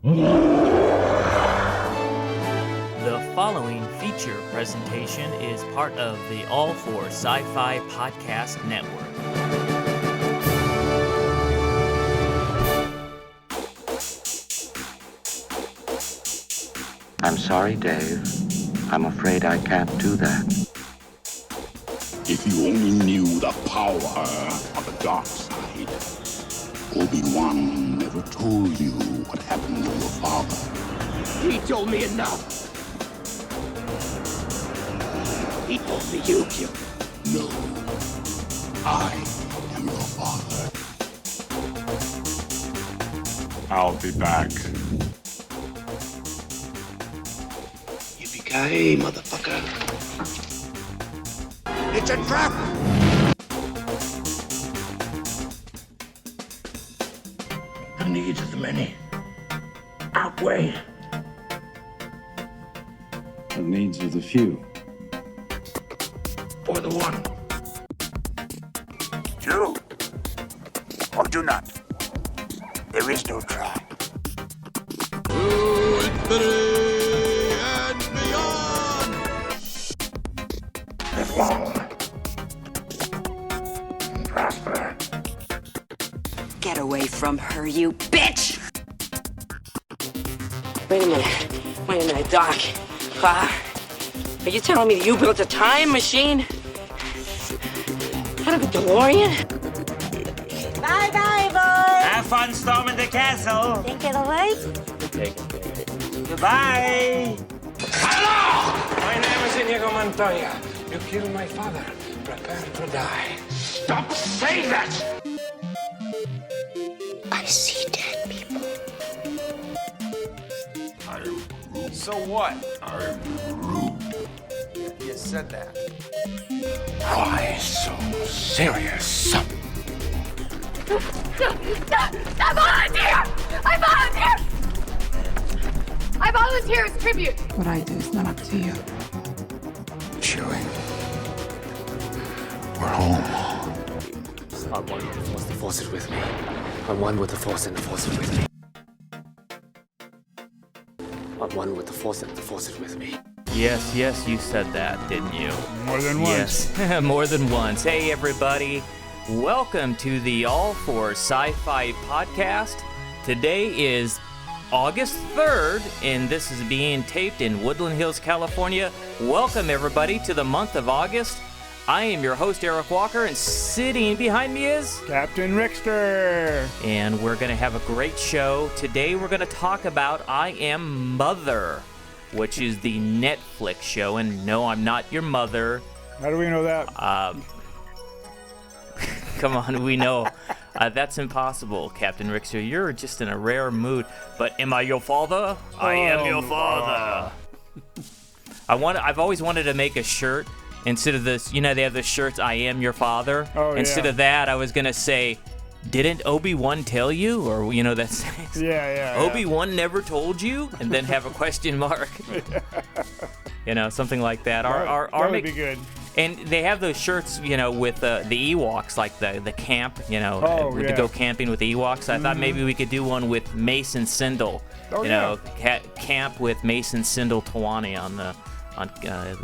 The following feature presentation is part of the AllForSciFi podcast network. I'm sorry, Dave. I'm afraid I can't do that. If you only knew the power of the dark side. Obi-Wan never told you what happened to your father. He told me enough. He told me you killed him. No. I am your father. I'll be back. Yippee-ki-yay, motherfucker. It's a trap! The needs of the many outweigh the needs of the few. for the one. Do or do not. There is no try. To infinity and beyond! Live long and prosper. Get away from her, you bitch! Wait a minute, Doc. Are you telling me that you built a time machine? Out of a DeLorean? Bye-bye, boys. Have fun storming the castle. Think it'll work? Goodbye. Hello! My name is Inigo Montoya. You killed my father. Prepare to die. Stop saying that! I see dead people. So what? I'm rude. You said that. Why so serious? I volunteer! I volunteer as tribute! What I do is not up to you. Chewie. We're home. I'm one with the Force. The Force is with me. I'm one with the Force, and the Force is with me. I'm one with the Force, and the Force is with me. Yes, you said that, didn't you? More than once. Yes, more than once. Hey, everybody. Welcome to the AllForSciFi podcast. Today is August 3rd, and this is being taped in Woodland Hills, California. Welcome, everybody, to the month of August. I am your host, Eric Walker, and sitting behind me is Captain Rickster. And we're going to have a great show. Today we're going to talk about iammother, which is the Netflix show. And no, I'm not your mother. How do we know that? Come on, we know. That's impossible, Captain Rickster. You're just in a rare mood. But am I your father? I am your father. I've always wanted to make a shirt. Instead of this, they have the shirts, I am your father. Oh, Instead yeah. of that, I was going to say, didn't Obi-Wan tell you? Or, that saying. Yeah. Obi-Wan never told you? And then have a question mark. Something like that. That would be good. And they have those shirts, with the Ewoks, like the camp, to go camping with the Ewoks. I thought maybe we could do one with Mace and Sindel. Oh, Camp with Mace and Sindel Tawani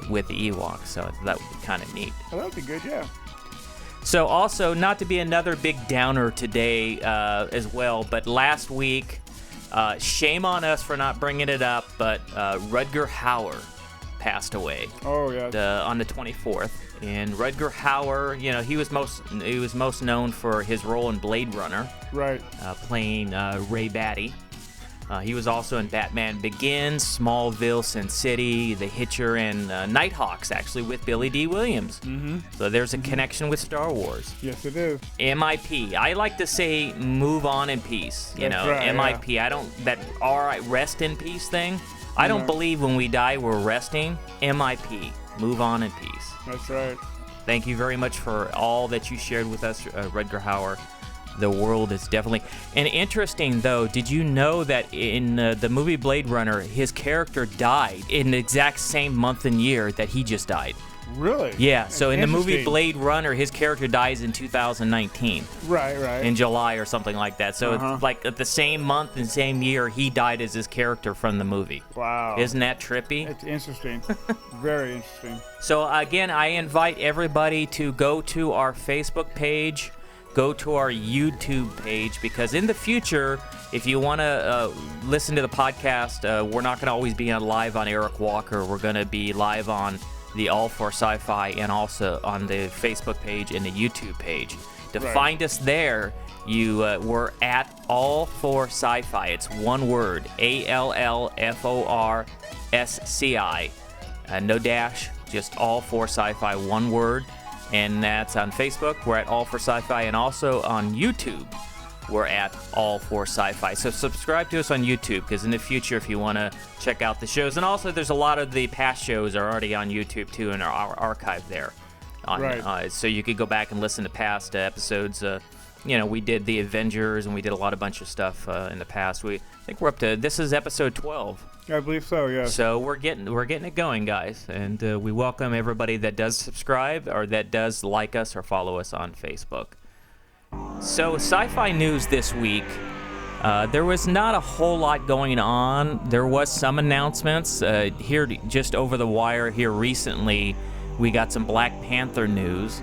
with the Ewoks. So that would be kind of neat. Well, that would be good, yeah. So also, not to be another big downer today as well, but last week, shame on us for not bringing it up, but Rutger Hauer passed away. Oh, yeah. On the 24th. And Rutger Hauer, he was most known for his role in Blade Runner, Right. playing Ray Batty. He was also in Batman Begins, Smallville, Sin City, The Hitcher, and Nighthawks, actually, with Billy D. Williams. Mm-hmm. So there's a connection with Star Wars. Yes, it is. MIP. I like to say move on in peace. That's right, MIP. yeah. I don't, that rest in peace thing. I don't believe when we die we're resting. MIP. Move on in peace. That's right. Thank you very much for all that you shared with us, Rutger Hauer. The world is definitely... And interesting, though, did you know that in the movie Blade Runner, his character died in the exact same month and year that he just died? Really? Yeah, so in the movie Interesting. Blade Runner, his character dies in 2019. Right. In July or something like that. So it's like at the same month and same year, he died as his character from the movie. Wow. Isn't that trippy? It's interesting. Very interesting. So again, I invite everybody to go to our Facebook page, go to our YouTube page, because in the future, if you want to listen to the podcast, we're not going to always be live on Eric Walker. We're going to be live on the AllForSciFi and also on the Facebook page and the YouTube page. To find us there, we're at AllForSciFi. It's one word, AllForSci. No dash, just AllForSciFi, one word. And that's on Facebook. We're at AllForSciFi, and also on YouTube, we're at AllForSciFi. So subscribe to us on YouTube, because in the future, if you want to check out the shows, and also there's a lot of the past shows are already on YouTube too, in our archive there. So you could go back and listen to past episodes. We did the Avengers, and we did a bunch of stuff in the past. I think we're up to, this is episode 12. I believe so, yeah. So we're getting it going, guys, and we welcome everybody that does subscribe or that does like us or follow us on Facebook. So sci-fi news this week, there was not a whole lot going on. There was some announcements here just over the wire here recently. We got some Black Panther news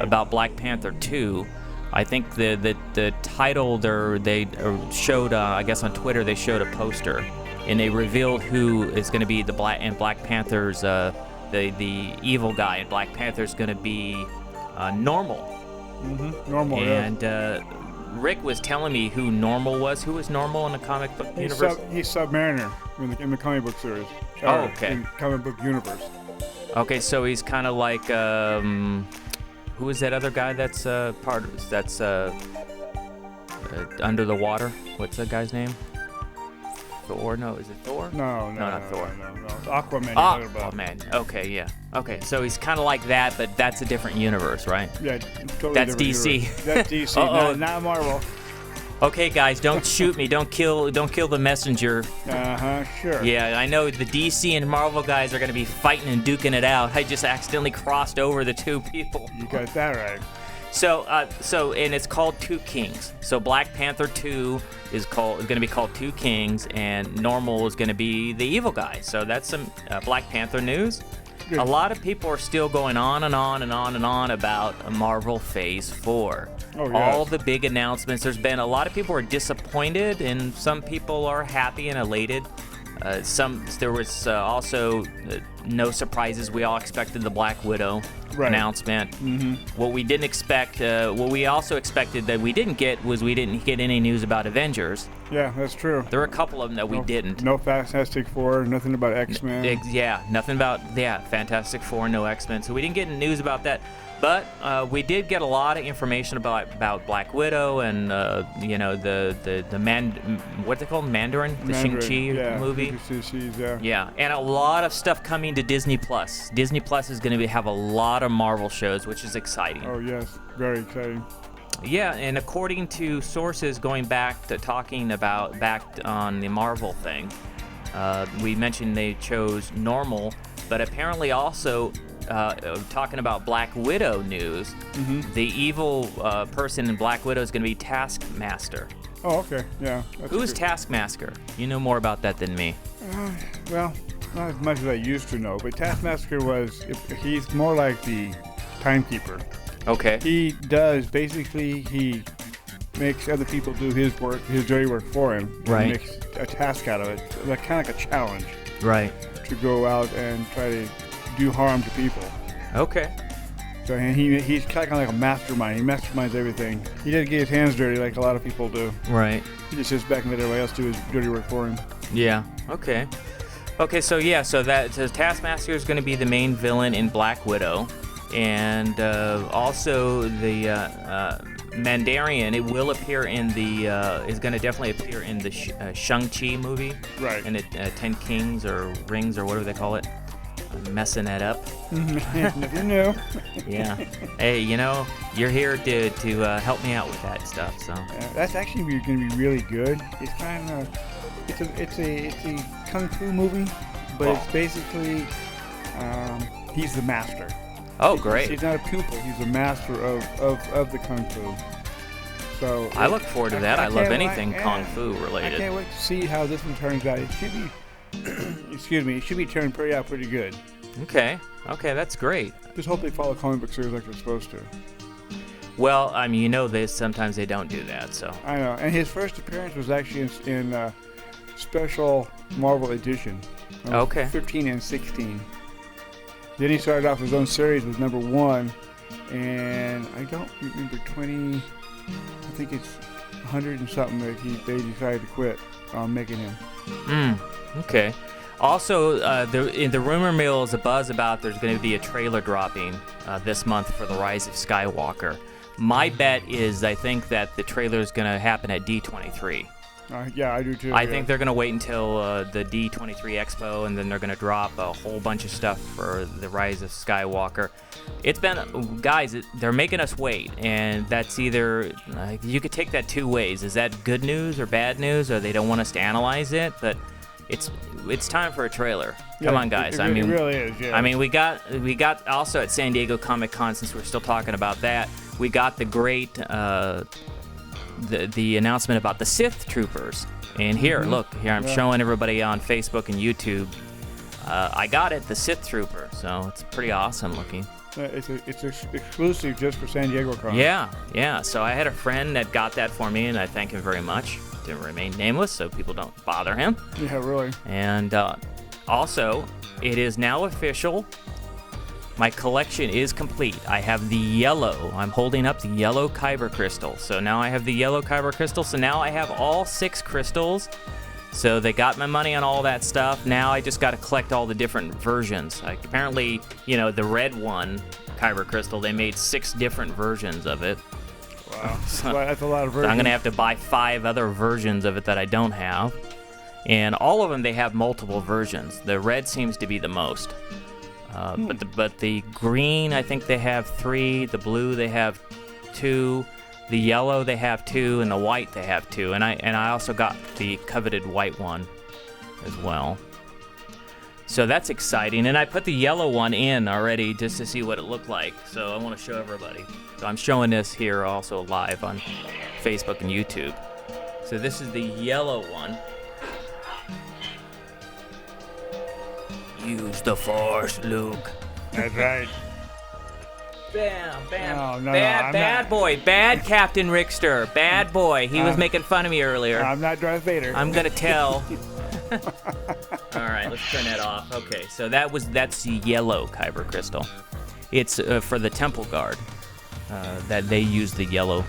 about Black Panther 2. I think the title they showed, I guess on Twitter, they showed a poster. And they revealed who is going to be the Black Panther's, the evil guy, and Black Panther's going to be Normal. Mm-hmm. Normal, and Rick was telling me who Normal was. Who was Normal in the comic book universe? He's Submariner in the comic book series. Okay. In comic book universe. Okay, so he's kind of like, who is that other guy that's under the water? What's that guy's name? Thor? No, is it Thor? No, not Thor. No. It's Aquaman. Aquaman. Okay, yeah. Okay, so he's kind of like that, but that's a different universe, right? Yeah, totally. That's different DC. Universe. That's DC. not Marvel. Okay, guys, don't shoot me. Don't kill the messenger. Sure. Yeah, I know the DC and Marvel guys are going to be fighting and duking it out. I just accidentally crossed over the two people. You got that right. So and it's called Two Kings. So Black Panther 2 is going to be called Two Kings, and Normal is going to be the evil guy. So that's some Black Panther news. Good. A lot of people are still going on and on and on and on about Marvel Phase 4. Oh, yes. All the big announcements. There's been a lot of people are disappointed, and some people are happy and elated. There was also no surprises. We all expected the Black Widow announcement. Mm-hmm. What we didn't expect, what we also expected that we didn't get was we didn't get any news about Avengers. Yeah, that's true. There were a couple of them that we didn't. No Fantastic Four, nothing about X-Men. Nothing about Fantastic Four, no X-Men. So we didn't get any news about that. But we did get a lot of information about Black Widow and what they call Mandarin, the Shang-Chi movie. Yeah, and a lot of stuff coming to Disney Plus. Disney Plus is going to have a lot of Marvel shows, which is exciting. Oh yes, very exciting. Yeah, and according to sources going back to talking about back on the Marvel thing, we mentioned they chose Normal, but apparently also. Talking about Black Widow news, the evil person in Black Widow is going to be Taskmaster. Oh, okay, yeah. Who is Taskmaster? You know more about that than me. Well, not as much as I used to know, but Taskmaster he's more like the timekeeper. Okay. He makes other people do his dirty work for him. Right. He makes a task out of it, kind of like a challenge. Right. To go out and try to do harm to people. Okay. So he's kind of like a mastermind. He masterminds everything. He doesn't get his hands dirty like a lot of people do. Right. He just sits back and let everybody else do his dirty work for him. Yeah. Okay. So Taskmaster is going to be the main villain in Black Widow, and also the Mandarin. It will appear in is going to definitely appear in the Shang-Chi movie. Right. In the 10 Kings or Rings or whatever they call it. I'm messing that up. Nothing new. Yeah. Hey, you're here to help me out with that stuff. So. That's actually going to be really good. It's kind of it's a kung fu movie, but it's basically he's the master. Oh, great. He's not a pupil. He's the master of the kung fu. So I look forward to that. I love anything kung fu I related. can't wait to see how this one turns out. It should be, excuse me, it should be turned pretty good. Okay, that's great. Just hope they follow comic book series like they're supposed to. Well, I mean, sometimes they don't do that, so. I know. And his first appearance was actually in special Marvel edition. Okay. 15 and 16. Then he started off his own series with number 1, and I don't remember 20. I think it's 100 and something that they decided to quit on making him. Okay. Also, the rumor mill is a buzz about there's going to be a trailer dropping this month for The Rise of Skywalker. My bet is I think that the trailer is going to happen at D23. Yeah, I do too. I think they're going to wait until the D23 Expo, and then they're going to drop a whole bunch of stuff for The Rise of Skywalker. It's been, guys, they're making us wait, and that's either, you could take that two ways. Is that good news or bad news, or they don't want us to analyze it? But it's time for a trailer. Come on, guys. It really is, yeah. I mean, we got also at San Diego Comic-Con, since we're still talking about that, we got the great... the announcement about the Sith Troopers. And here, look, here I'm showing everybody on Facebook and YouTube. I got it, the Sith Trooper, so it's pretty awesome looking. It's exclusive just for San Diego Con. Yeah. So I had a friend that got that for me, and I thank him very much. Didn't remain nameless, so people don't bother him. Yeah, really. And also, it is now official. My collection is complete. I have the yellow. I'm holding up the yellow Kyber crystal. So now I have the yellow Kyber crystal. So now I have all 6 crystals. So they got my money on all that stuff. Now I just got to collect all the different versions. Apparently, the red one, Kyber crystal, they made 6 different versions of it. Wow. That's a lot of versions. So I'm going to have to buy 5 other versions of it that I don't have. And all of them, they have multiple versions. The red seems to be the most. But the green, I think they have 3. The blue, they have 2. The yellow, they have 2, and the white, they have 2. And I also got the coveted white one as well. So that's exciting. And I put the yellow one in already just to see what it looked like. So I want to show everybody. So I'm showing this here also live on Facebook and YouTube. So this is the yellow one. Use the Force, Luke. That's right. Bam. No, bad boy. Bad Captain Rickster. Bad boy. He was making fun of me earlier. I'm not Darth Vader. I'm going to tell. All right, let's turn that off. Okay, so that's the yellow Kyber crystal. It's for the Temple Guard that they use the yellow,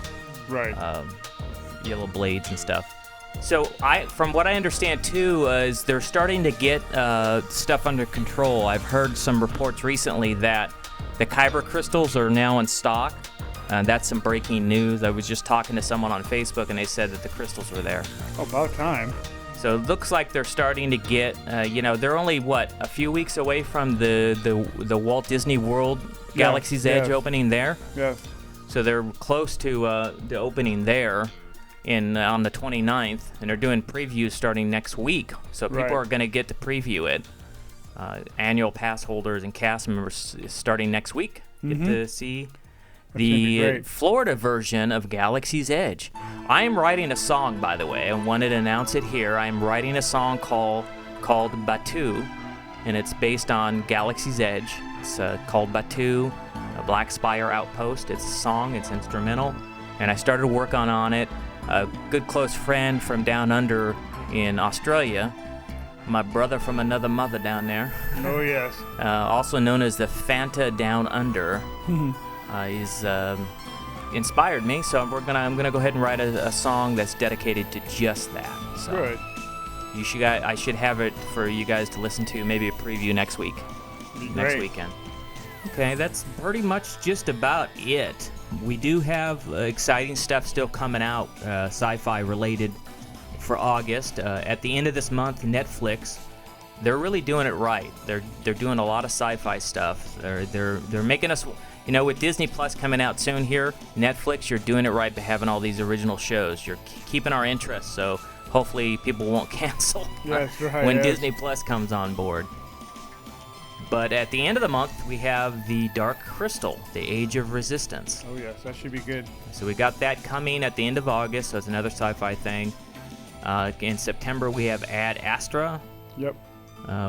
yellow blades and stuff. So from what I understand too, is they're starting to get stuff under control. I've heard some reports recently that the Kyber crystals are now in stock. That's some breaking news. I was just talking to someone on Facebook, and they said that the crystals were there. Oh, about time. So it looks like they're starting to get, they're only, a few weeks away from the Walt Disney World Galaxy's Edge opening there? Yes. So they're close to the opening there on the 29th, and they're doing previews starting next week. So people are going to get to preview it. Annual pass holders and cast members starting next week get to see the Florida version of Galaxy's Edge. I am writing a song, by the way. I wanted to announce it here. I am writing a song called Batu, and it's based on Galaxy's Edge. It's called Batu, a Black Spire Outpost. It's a song. It's instrumental. And I started work on it. A good close friend from down under in Australia, my brother from another mother down there. Oh, yes. Also known as the Fanta Down Under. He's inspired me, so I'm gonna go ahead and write a song that's dedicated to just that. So Good. I should have it for you guys to listen to, maybe a preview next week, next weekend. Okay, that's pretty much just about it. We do have exciting stuff still coming out, sci-fi related, for August. At the end of this month, Netflix, they're really doing it right. They're doing a lot of sci-fi stuff. They're making us, with Disney Plus coming out soon here, Netflix, you're doing it right by having all these original shows. You're keeping our interest, so hopefully people won't cancel when Disney Plus comes on board. But at the end of the month, we have the Dark Crystal, the Age of Resistance. Oh yes, that should be good. So we got that coming at the end of August, so it's another sci-fi thing. In September, we have Ad Astra. Yep.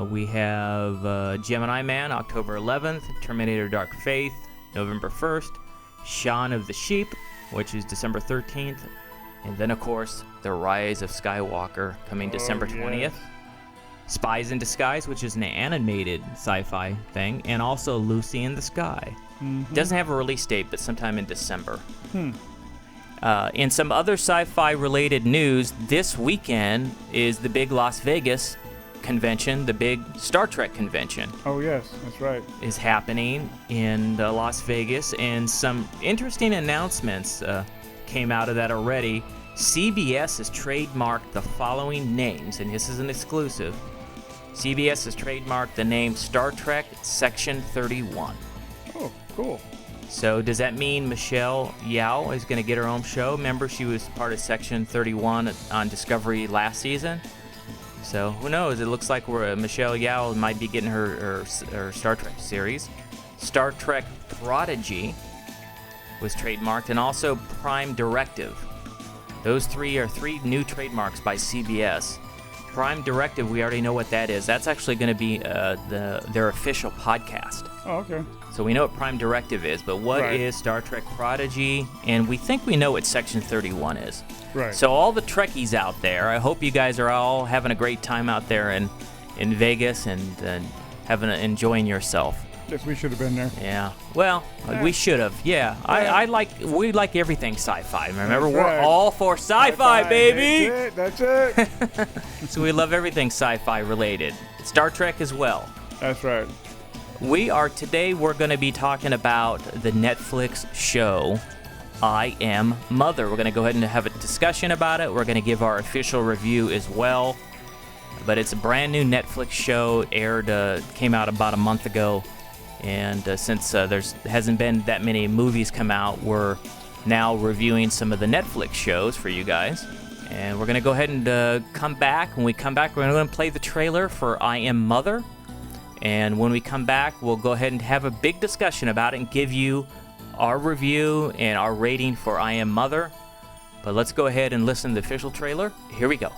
We have Gemini Man, October 11th, Terminator Dark Faith, November 1st, Shaun of the Sheep, which is December 13th, and then, of course, The Rise of Skywalker, coming December 20th. Spies in Disguise, which is an animated sci-fi thing, and also Lucy in the Sky. Mm-hmm. Doesn't have a release date, but sometime in December. In some other sci-fi related news, this weekend is the big Las Vegas convention, the big Star Trek convention. Oh yes, that's right. Is happening in Las Vegas, and some interesting announcements came out of that already. CBS has trademarked the following names, and this is an exclusive. CBS has trademarked the name Star Trek Section 31. Oh, cool. So does that mean Michelle Yeoh is going to get her own show? Remember, she was part of Section 31 on Discovery last season. So who knows? It looks like Michelle Yeoh might be getting her Star Trek series. Star Trek Prodigy was trademarked, and also Prime Directive. Those three are three new trademarks by CBS. Prime Directive, we already know what that is. That's actually going to be their official podcast. Oh, okay. So we know what Prime Directive is, but what is Star Trek Prodigy? And we think we know what Section 31 is. Right. So all the Trekkies out there, I hope you guys are all having a great time out there in Vegas and enjoying yourself. Yes, we should have been there. Yeah. Well, we should have. Yeah. We like everything sci-fi. Remember, That's we're right. all for sci-fi, baby. That's it. So we love everything sci-fi related. Star Trek as well. That's right. Today we're going to be talking about the Netflix show I Am Mother. We're going to go ahead and have a discussion about it. We're going to give our official review as well. But it's a brand new Netflix show, came out about a month ago. And since there hasn't been that many movies come out, we're now reviewing some of the Netflix shows for you guys. And we're going to go ahead and come back. When we come back, we're going to play the trailer for I Am Mother. And when we come back, we'll go ahead and have a big discussion about it and give you our review and our rating for I Am Mother. But let's go ahead and listen to the official trailer. Here we go.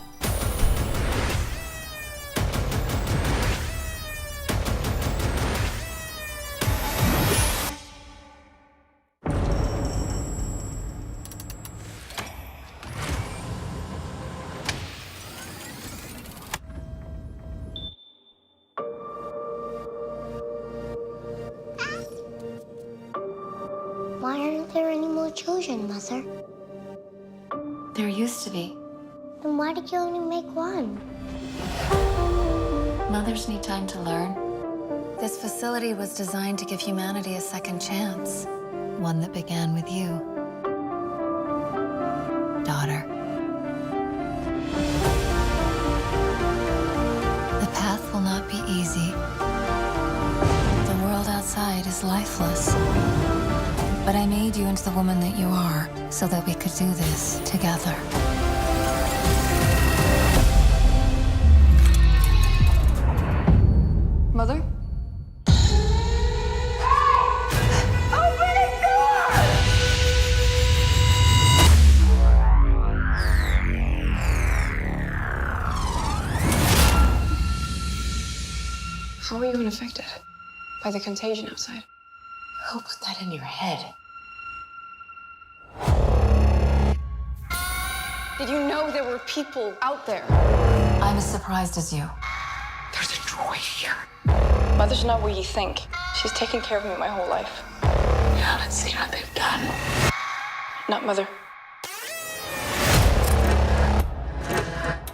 Why aren't there any more children, Mother? There used to be. Then why did you only make one? Mothers need time to learn. This facility was designed to give humanity a second chance. One that began with you. Daughter. The path will not be easy. The world outside is lifeless. But I made you into the woman that you are so that we could do this together. Mother? How are you unaffected by the contagion outside? Who put that in your head? Did you know there were people out there? I'm as surprised as you. There's a droid here. Mother's not what you think. She's taken care of me my whole life. You haven't seen what they've done. Not Mother.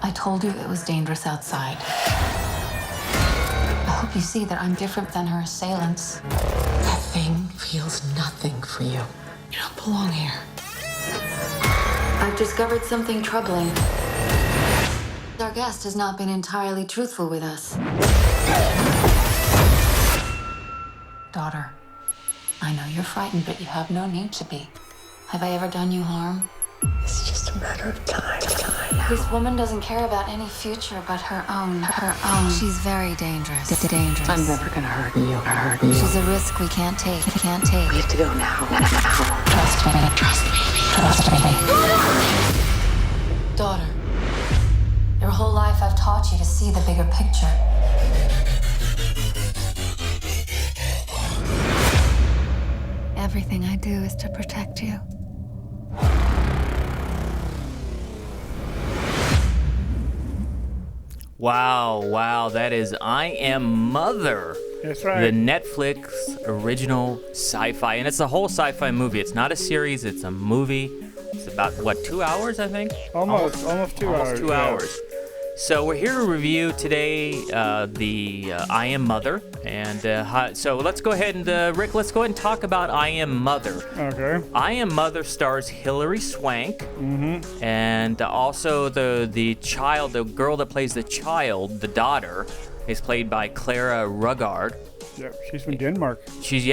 I told you it was dangerous outside. I hope you see that I'm different than her assailants. That thing feels nothing for you. You don't belong here. I've discovered something troubling. Our guest has not been entirely truthful with us. Daughter, I know you're frightened, but you have no need to be. Have I ever done you harm? It's just a matter of time. This woman doesn't care about any future but her own. She's very dangerous. Dangerous. I'm never gonna hurt you. She's a risk we can't take. We have to go now. Trust me. Daughter, your whole life I've taught you to see the bigger picture. Everything I do is to protect you. Wow, that is I Am Mother. That's right. The Netflix original sci-fi. And it's a whole sci-fi movie. It's not a series, it's a movie. It's about, 2 hours, I think? Almost 2 hours. 2 hours. So we're here to review today the I Am Mother. And so let's go ahead and, Rick, let's go ahead and talk about I Am Mother. Okay. I Am Mother stars Hilary Swank. And also the child, the girl that plays the child, the daughter, is played by Clara Rugaard. Yep, she's from Denmark. She's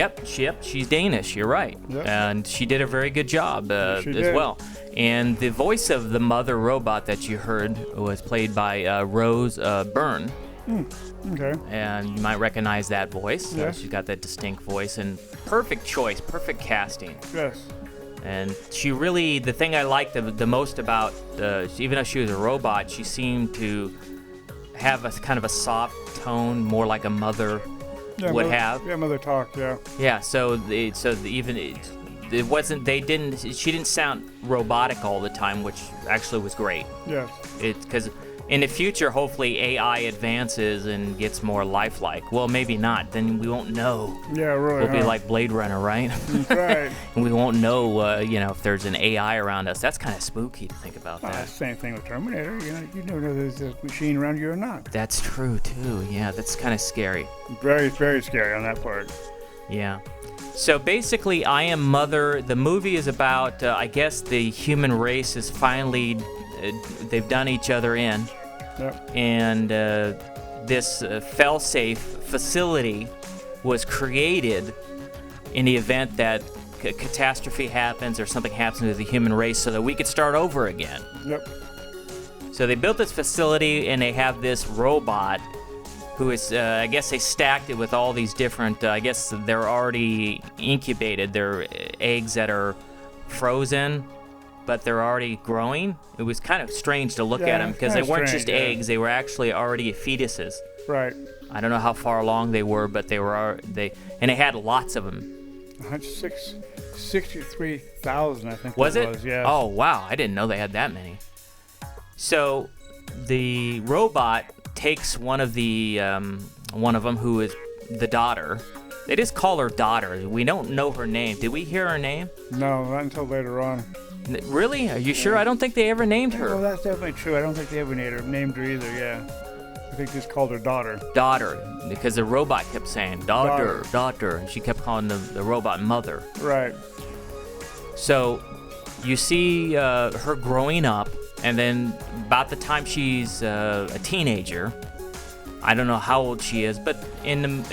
Danish. You're right, yep. And she did a very good job as did. well. And the voice of the mother robot that you heard was played by Rose Byrne. Okay. And you might recognize that voice. Yeah. She's got that distinct voice and perfect choice, perfect casting. Yes. And she really, the thing I liked the most about, even though she was a robot, she seemed to have a kind of a soft tone, more like a mother would have. Yeah, mother talk. Yeah. Yeah. She didn't sound robotic all the time, which actually was great. Yes. It's because in the future, hopefully AI advances and gets more lifelike. Well, maybe not. Then we won't know. Yeah, really. We'll be like Blade Runner, right? That's right. And we won't know, if there's an AI around us. That's kind of spooky to think about that. Same thing with Terminator. You never know if there's a machine around you or not. That's true too. Yeah, that's kind of scary. Very, very scary on that part. Yeah. So basically, I Am Mother. The movie is about, I guess, the human race is finally. They've done each other in. Yep. And this fail-safe facility was created in the event that catastrophe happens or something happens to the human race so that we could start over again. Yep. So they built this facility and they have this robot who is, I guess they stacked it with all these different, I guess they're already incubated. They're eggs that are frozen, but they're already growing. It was kind of strange to look at them because they weren't just eggs; they were actually already fetuses. Right. I don't know how far along they were, but they had lots of them. 63,000, I think. Was it? Was, yeah. Oh wow! I didn't know they had that many. So the robot takes one of them, who is the daughter. They just call her daughter. We don't know her name. Did we hear her name? No, not until later on. Really? Are you sure? I don't think they ever named her. Well, that's definitely true. I don't think they ever named her either, yeah. I think they just called her daughter. Daughter, because the robot kept saying, daughter, and she kept calling the robot mother. Right. So you see her growing up, and then about the time she's a teenager, I don't know how old she is, but in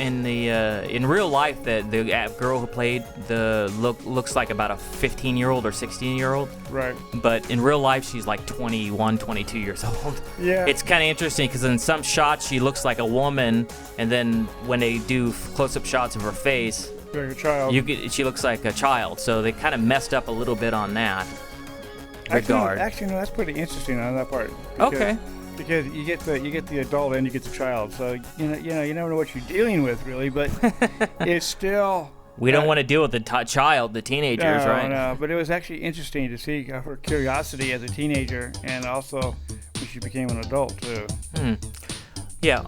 real life, the girl who played looks like about a 15-year-old or 16-year-old. Right. But in real life, she's like 21, 22 years old. Yeah. It's kind of interesting because in some shots she looks like a woman, and then when they do close-up shots of her face, like a child. She looks like a child. So they kind of messed up a little bit on that regard. Actually, no, that's pretty interesting on that part. Okay. Because you get the adult and you get the child, so you never know what you're dealing with really, but it's still. We don't want to deal with the child, the teenagers, right? No, but it was actually interesting to see her curiosity as a teenager, and also when she became an adult too. Yeah.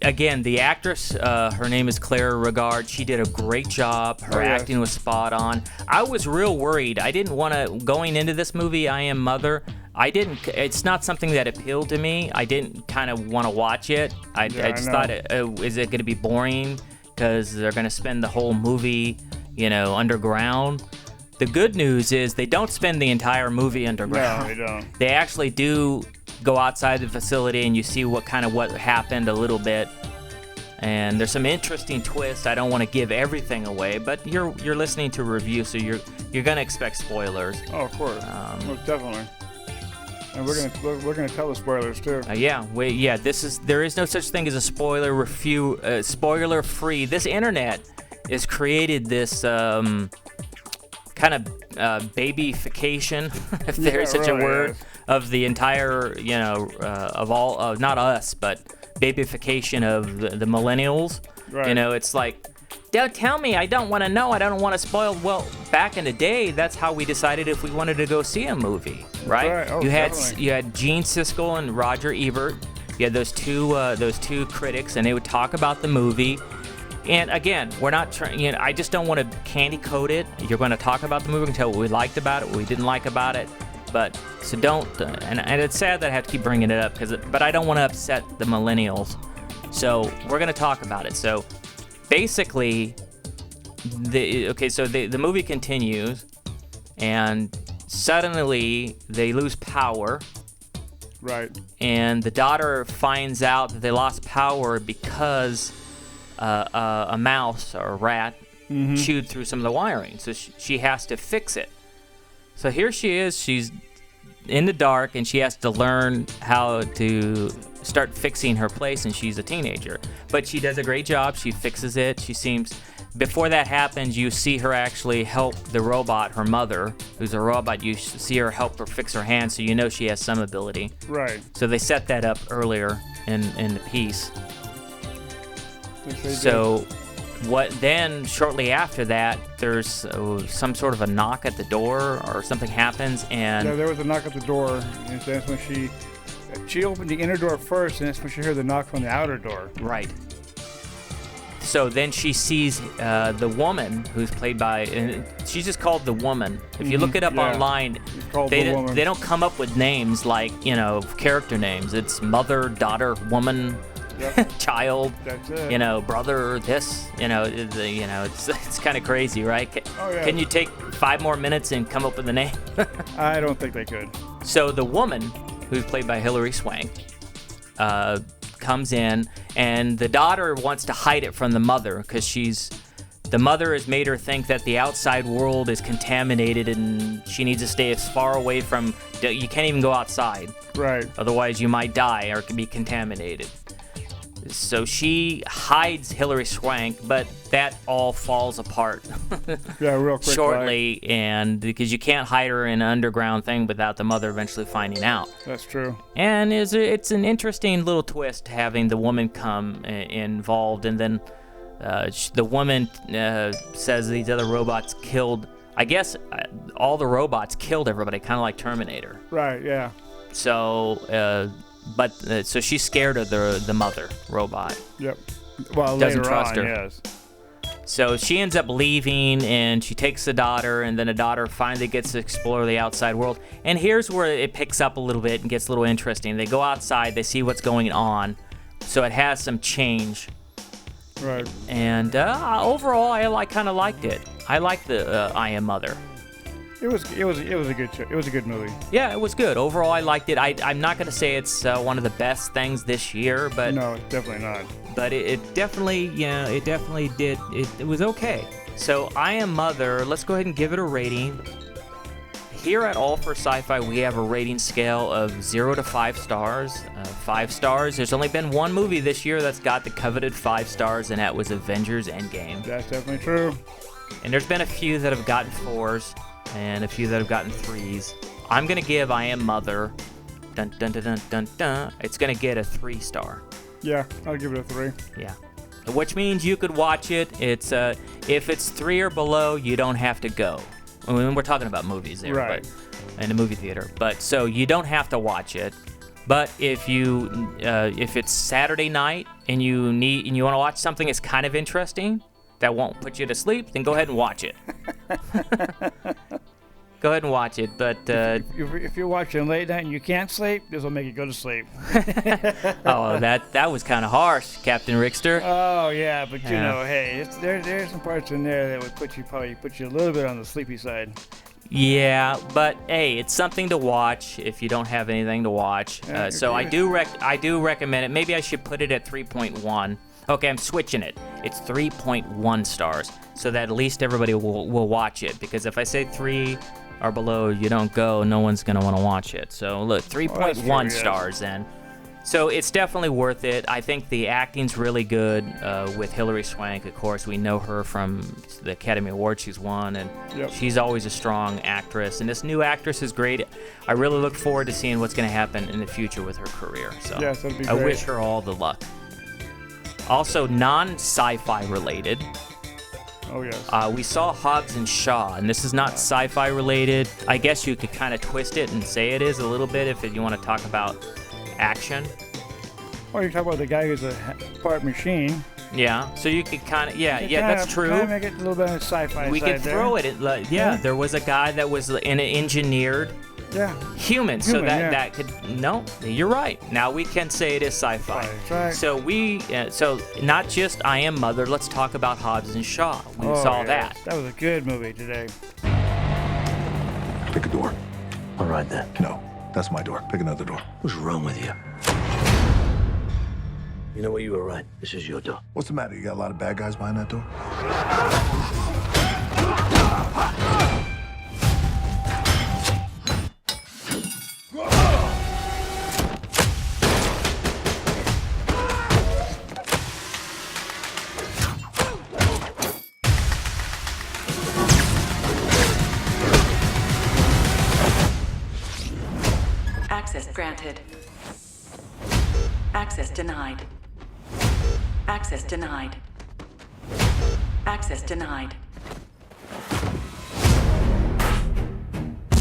Again, the actress, her name is Clara Rugaard. She did a great job. Her acting was spot on. I was real worried. I didn't want to, going into this movie, I Am Mother, it's not something that appealed to me. I didn't kind of want to watch it. I just thought, is it going to be boring? Because they're going to spend the whole movie, underground. The good news is they don't spend the entire movie underground. No, they don't. They actually do go outside the facility and you see what happened a little bit. And there's some interesting twists. I don't want to give everything away, but you're listening to a review, so you're going to expect spoilers. Oh, of course. Most definitely. And we're gonna tell the spoilers too. There is no such thing as a spoiler-free. This internet has created this kind of babyfication, if there's such a word, of the entire, of all, not us, but babyfication of the millennials. Right. It's like, don't tell me, I don't want to know, I don't want to spoil. Well, back in the day, that's how we decided if we wanted to go see a movie, right? Right. Oh, you had Gene Siskel and Roger Ebert. You had those two critics, and they would talk about the movie. And again, we're not trying. I just don't want to candy coat it. You're going to talk about the movie, we can tell what we liked about it, what we didn't like about it. But so don't. And it's sad that I have to keep bringing it up but I don't want to upset the millennials. So we're going to talk about it. So basically, the movie continues, and suddenly they lose power. Right. And the daughter finds out that they lost power because a mouse or a rat chewed through some of the wiring. So she has to fix it. So here she is. She's in the dark, and she has to learn how to start fixing her place, and she's a teenager. But she does a great job. She fixes it. Before that happens, you see her actually help the robot, her mother, who's a robot. You see her help her fix her hand, so you know she has some ability. Right. So they set that up earlier in the piece. So shortly after that, there's some sort of a knock at the door, or something happens, and... Yeah, there was a knock at the door, and that's when she opened the inner door first, and that's when she heard the knock from the outer door. Right. So then she sees the woman, who's played by... And she's just called the Woman. If you look it up online, they don't come up with names like, character names. It's mother, daughter, woman... Yep. Child, that's it. Brother, this, it's kind of crazy, right? Yeah. Can you take 5 more minutes and come up with a name? I don't think they could. So the woman, who's played by Hilary Swank, comes in, and the daughter wants to hide it from the mother because the mother has made her think that the outside world is contaminated, and she needs to stay as far away from. You can't even go outside. Right. Otherwise, you might die or can be contaminated. So she hides Hilary Swank, but that all falls apart real quick shortly, and because you can't hide her in an underground thing without the mother eventually finding out. That's true. And it's an interesting little twist having the woman come involved, and then the woman says these other robots killed. I guess all the robots killed everybody, kind of like Terminator. Right. Yeah. So. So she's scared of the mother robot. Yep. Well, doesn't later trust on, her. Yes. So she ends up leaving, and she takes the daughter, and then the daughter finally gets to explore the outside world. And here's where it picks up a little bit and gets a little interesting. They go outside, they see what's going on, so it has some change. Right. And overall, I kind of liked it. I liked the I Am Mother. It was a good show. It was a good movie. Yeah, it was good. Overall, I liked it. I'm not going to say it's one of the best things this year, but no, definitely not. But it definitely, it definitely did. It was okay. So I Am Mother. Let's go ahead and give it a rating. Here at AllForSciFi, we have a rating scale of 0 to 5 stars. 5 stars. There's only been one movie this year that's got the coveted 5 stars, and that was Avengers Endgame. That's definitely true. And there's been a few that have gotten 4s. And a few that have gotten 3s. I'm going to give I Am Mother, dun, dun, dun, dun, dun, dun. It's going to get a 3 star. Yeah, I'll give it a 3. Yeah. Which means you could watch it. It's if it's 3 or below, you don't have to go. I mean, we're talking about movies there, right? But, in a movie theater. But so you don't have to watch it. But if it's Saturday night and you want to watch something that's kind of interesting, that won't put you to sleep, then go ahead and watch it. Go ahead and watch it, but... if you're watching late night and you can't sleep, this will make you go to sleep. Oh, that was kind of harsh, Captain Rickster. Oh, yeah, but hey, there's some parts in there that would probably put you a little bit on the sleepy side. Yeah, but hey, it's something to watch if you don't have anything to watch. So I do recommend it. Maybe I should put it at 3.1. Okay, I'm switching it. It's 3.1 stars, so that at least everybody will watch it. Because if I say 3, or below, you don't go. No one's going to want to watch it. So look, 3.1 stars then. So it's definitely worth it. I think the acting's really good with Hilary Swank. Of course, we know her from the Academy Award she's won, and she's always a strong actress. And this new actress is great. I really look forward to seeing what's going to happen in the future with her career. So yes, that'd be I great. wish her all the luck. Also, non-sci-fi related. Oh, yes. We saw Hobbs and Shaw, and this is not sci-fi related. I guess you could kind of twist it and say it is a little bit if you want to talk about action. Well, you're talking about the guy who's a part machine. Yeah, so you could kind of, that's true. Kind of make it a little bit of sci-fi. We could throw it. There was a guy that was an engineered human, so that could, no, you're right. Now we can say it is sci-fi. Right. So so not just I Am Mother, let's talk about Hobbs and Shaw. We saw that. That was a good movie today. Pick a door. All right then. No, that's my door. Pick another door. What's wrong with you? You know what? You were right. This is your door. What's the matter? You got a lot of bad guys behind that door? Access granted. Access denied. Access denied. Access denied.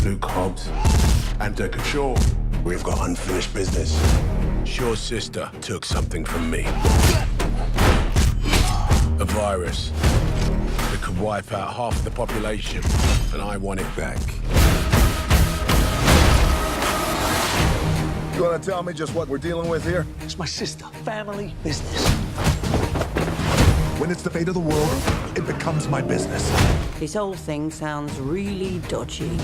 Luke Hobbs, Panther2 Shaw. We've got unfinished business. Shaw's sister took something from me. A virus that could wipe out half the population, and I want it back. You want to tell me just what we're dealing with here? It's my sister. Family business. When it's the fate of the world, it becomes my business. This whole thing sounds really dodgy.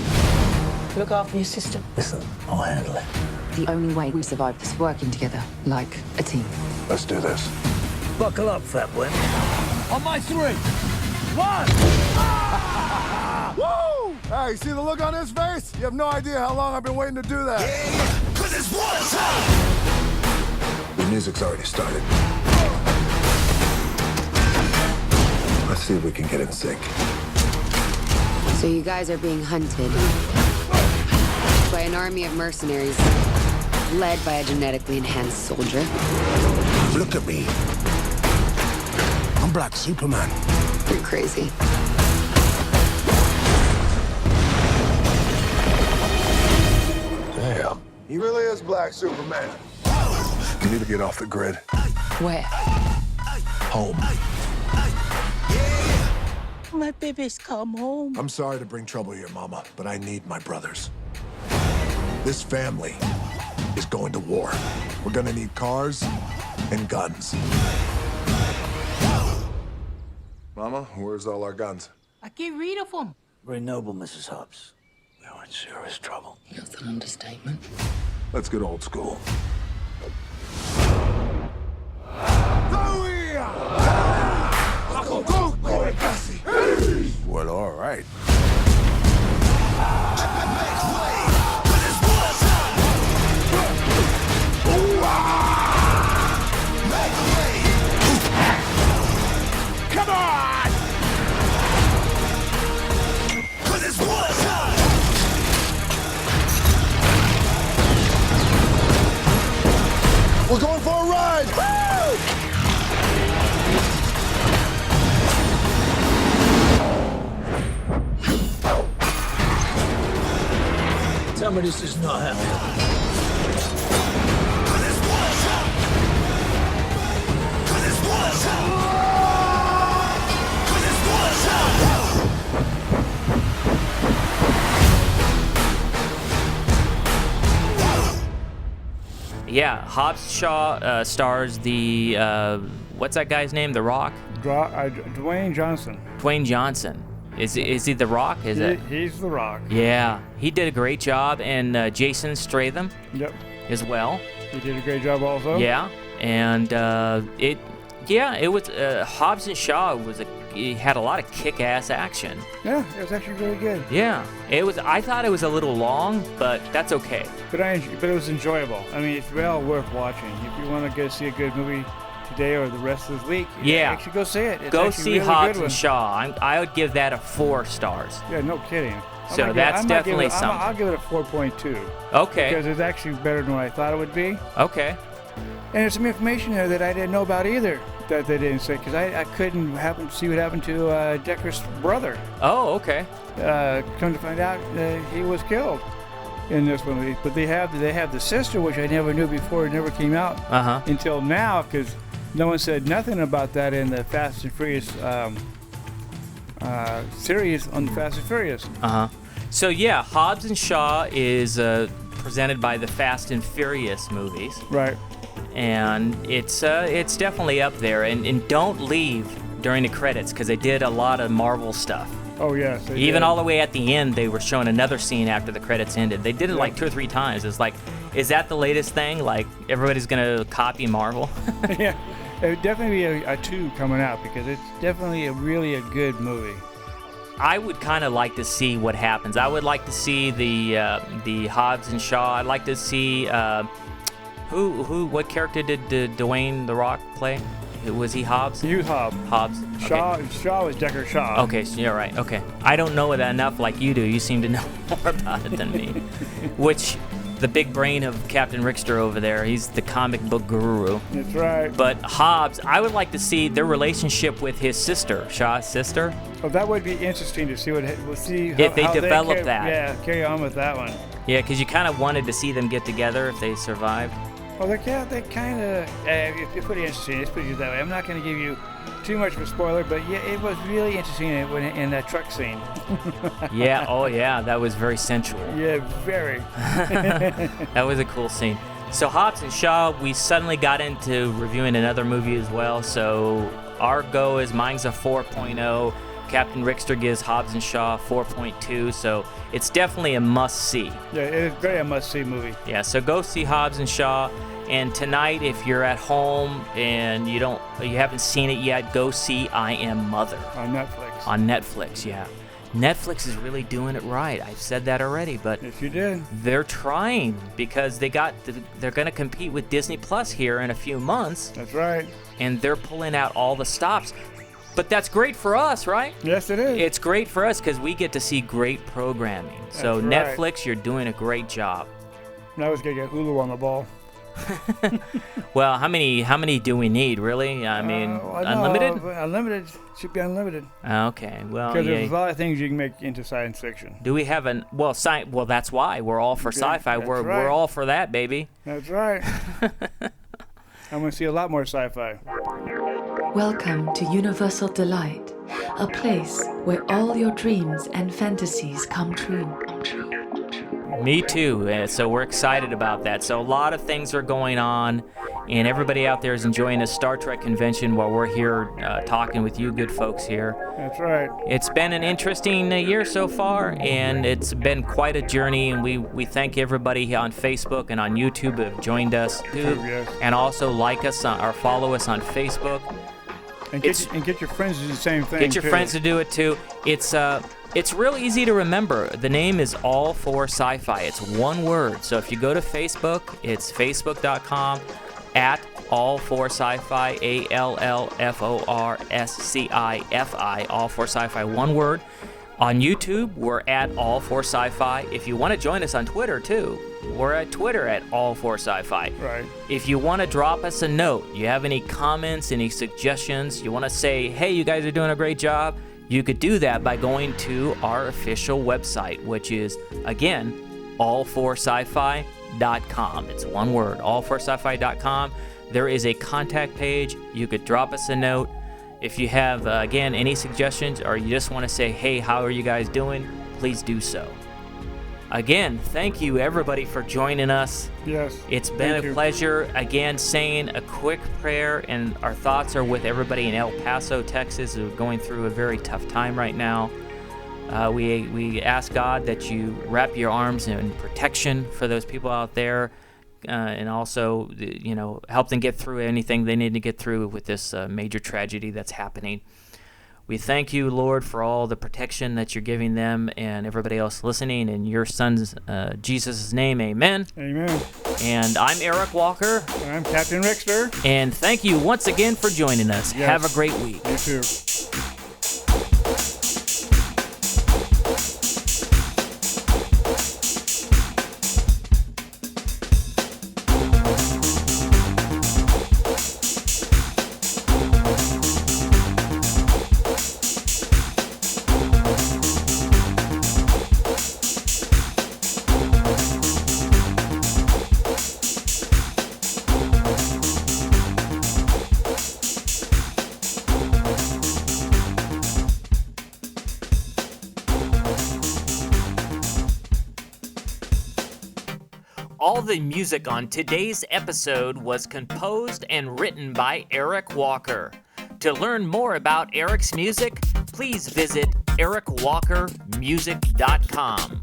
Look after your sister. Listen, I'll handle it. The only way we survive is working together, like a team. Let's do this. Buckle up, fat boy. On my 3, 1! Woo! Hey, see the look on his face? You have no idea how long I've been waiting to do that. Yeah, 'cause it's war time! The music's already started. Let's see if we can get in sync. So you guys are being hunted by an army of mercenaries led by a genetically enhanced soldier. Look at me. I'm Black Superman. You're crazy. Damn. He really is Black Superman. You need to get off the grid. Where? Home. My baby's come home. I'm sorry to bring trouble here, Mama, but I need my brothers. This family is going to war. We're gonna need cars and guns. Mama, where's all our guns? I can't read of them. Very noble, Mrs. Hobbs. We are in serious trouble. That's an understatement. Let's get old school. Well, all right. Come on! 'Cause it's war time! We're going for a ride! Woo! Tell me this is not happening. Yeah, Hobbs Shaw stars the, what's that guy's name? The Rock? Dwayne Johnson. Dwayne Johnson. Is he The Rock? He's The Rock. Yeah, he did a great job, and Jason Statham. Yep. As well. He did a great job also. Yeah, and it was Hobbs and Shaw was a it had a lot of kick-ass action. Yeah, it was actually really good. Yeah, it was. I thought it was a little long, but that's okay. But it was enjoyable. I mean, it's well worth watching. If you want to go see a good movie today or the rest of this week, actually go see it. It's go actually see really Hobbs good and Shaw. I would give that a 4 stars. Yeah, no kidding. So that's definitely something. I'll give it a 4.2. Okay. Because it's actually better than what I thought it would be. Okay. And there's some information there that I didn't know about either that they didn't say, because I couldn't happen to see what happened to Decker's brother. Oh, okay. Come to find out, he was killed in this one. But they have the sister, which I never knew before. It never came out until now, because no one said nothing about that in the Fast and Furious series on Fast and Furious. So yeah, Hobbs and Shaw is presented by the Fast and Furious movies. Right. And it's definitely up there. And don't leave during the credits, because they did a lot of Marvel stuff. Oh yes. Even all the way at the end, they were showing another scene after the credits ended. They did it like 2 or 3 times. It's like, is that the latest thing? Like everybody's gonna copy Marvel? Yeah. It would definitely be a 2 coming out, because it's definitely really a good movie. I would kind of like to see what happens. I would like to see the Hobbs and Shaw. I'd like to see what character did Dwayne The Rock play? Was he Hobbs? He was Hobbs. Hobbs. Okay. Shaw was Decker Shaw. Okay, so you're right. Okay, I don't know that enough like you do. You seem to know more about it than me. Which, the big brain of Captain Rickster over there, he's the comic book guru. That's right. But Hobbs, I would like to see their relationship with his sister, Shaw's sister. Oh, that would be interesting to see if they develop that. Yeah, carry on with that one. Yeah, because you kind of wanted to see them get together if they survived. Well, they kind of. It's pretty interesting. Let's put it that way. I'm not going to give you too much of a spoiler, but yeah, it was really interesting in that truck scene. Yeah. Oh, yeah. That was very sensual. Yeah, very. That was a cool scene. So Hobbs and Shaw, we suddenly got into reviewing another movie as well. So our go is mine's a 4.0. Captain Rickster gives Hobbs and Shaw 4.2, so it's definitely a must-see. Yeah, it is very a must-see movie. Yeah, so go see Hobbs and Shaw. And tonight, if you're at home and you haven't seen it yet, go see I Am Mother. On Netflix. On Netflix, yeah. Netflix is really doing it right. I've said that already, but yes, you did. They're trying, because they're going to compete with Disney Plus here in a few months. That's right. And they're pulling out all the stops. But that's great for us, right? Yes, it is. It's great for us because we get to see great programming. So right. Netflix, you're doing a great job. Now it's gonna get Hulu on the ball. Well, how many do we need, really? I mean, unlimited? Unlimited. Should be unlimited. Okay, well, because there's a lot of things you can make into science fiction. Do we have well, that's why we're all for sci-fi. We're all for that, baby. That's right. I'm gonna see a lot more sci-fi. Welcome to Universal Delight, a place where all your dreams and fantasies come true. Me too. So we're excited about that. So a lot of things are going on, and everybody out there is enjoying a Star Trek convention while we're here talking with you good folks here. That's right. It's been an interesting year so far, and it's been quite a journey, and we thank everybody on Facebook and on YouTube who have joined us too, yes. And also like us or follow us on Facebook. And get your friends to do the same thing. Get your friends to do it too. It's real easy to remember. The name is AllForSciFi. It's one word. So if you go to Facebook, it's facebook.com @AllForSciFi, AllForSciFi, AllForSciFi, one word. On YouTube, we're @AllForSciFi. If you want to join us on Twitter too, we're at Twitter @AllForSciFi. Right. If you want to drop us a note, you have any comments, any suggestions, you want to say, hey, you guys are doing a great job, you could do that by going to our official website, which is, again, AllForSciFi.com. It's one word, AllForSciFi.com. There is a contact page. You could drop us a note. If you have, again, any suggestions, or you just want to say, hey, how are you guys doing, please do so. Again, thank you, everybody, for joining us. Yes. It's been a pleasure. Again, saying a quick prayer, and our thoughts are with everybody in El Paso, Texas, who are going through a very tough time right now. We ask God that you wrap your arms in protection for those people out there, and also, help them get through anything they need to get through with this major tragedy that's happening. We thank you, Lord, for all the protection that you're giving them and everybody else listening. In your son's Jesus' name, amen. Amen. And I'm Eric Walker. And I'm Captain Rickster. And thank you once again for joining us. Yes. Have a great week. You too. All the music on today's episode was composed and written by Eric Walker. To learn more about Eric's music, please visit ericwalkermusic.com.